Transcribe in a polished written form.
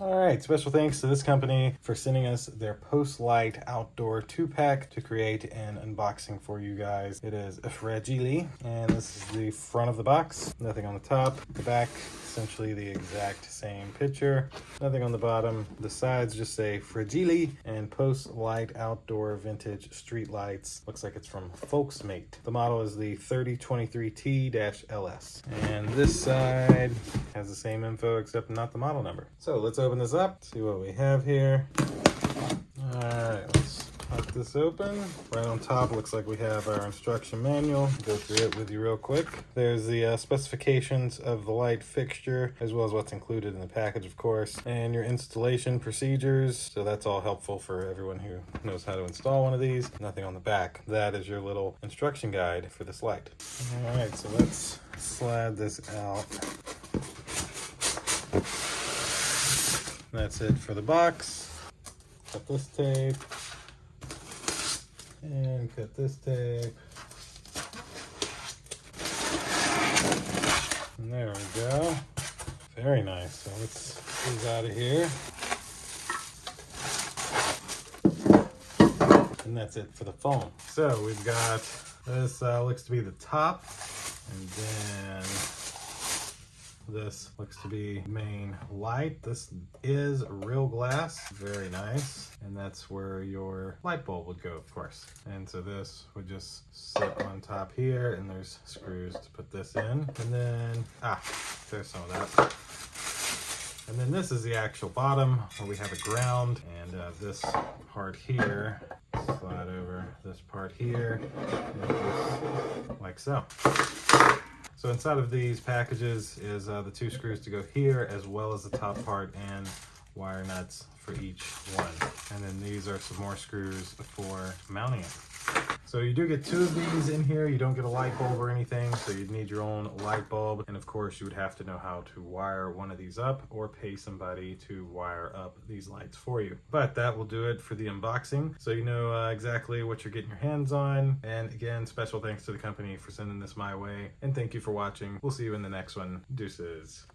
All right, special thanks to this company for sending us their Post-Light Outdoor 2-pack to create an unboxing for you guys. It is fragile, and this is the front of the box. Nothing on the top. The back, essentially the exact same picture. Nothing on the bottom. The sides just say fragile and Post-Light Outdoor Vintage Street Lights. Looks like it's from Folksmate. The model is the 3023T-LS. And this side has the same info except not the model number. So let's open this up, see what we have here. All right, let's pop this open. Right on top looks like we have our instruction manual. Go through it with you real quick. There's the specifications of the light fixture, as well as what's included in the package, of course, and your installation procedures. So that's all helpful for everyone who knows how to install one of these. Nothing on the back. That is your little instruction guide for this light. All right, so let's slide this out. That's it for the box. Cut this tape. And cut this tape. And there we go. Very nice. So let's get these out of here. And that's it for the foam. So we've got this looks to be the top. And then this looks to be main light. This is real glass, very nice. And that's where your light bulb would go, of course. And so this would just sit on top here, and there's screws to put this in. And then, there's some of that. And then this is the actual bottom where we have a ground, and this part here, slide over this part here, and just like so. So inside of these packages is the 2 screws to go here, as well as the top part and wire nuts for each one. And then these are some more screws for mounting it. So you do get 2 of these in here. You don't get a light bulb or anything, so you'd need your own light bulb. And of course, you would have to know how to wire one of these up or pay somebody to wire up these lights for you. But that will do it for the unboxing. So you know exactly what you're getting your hands on. And again, special thanks to the company for sending this my way. And thank you for watching. We'll see you in the next one. Deuces.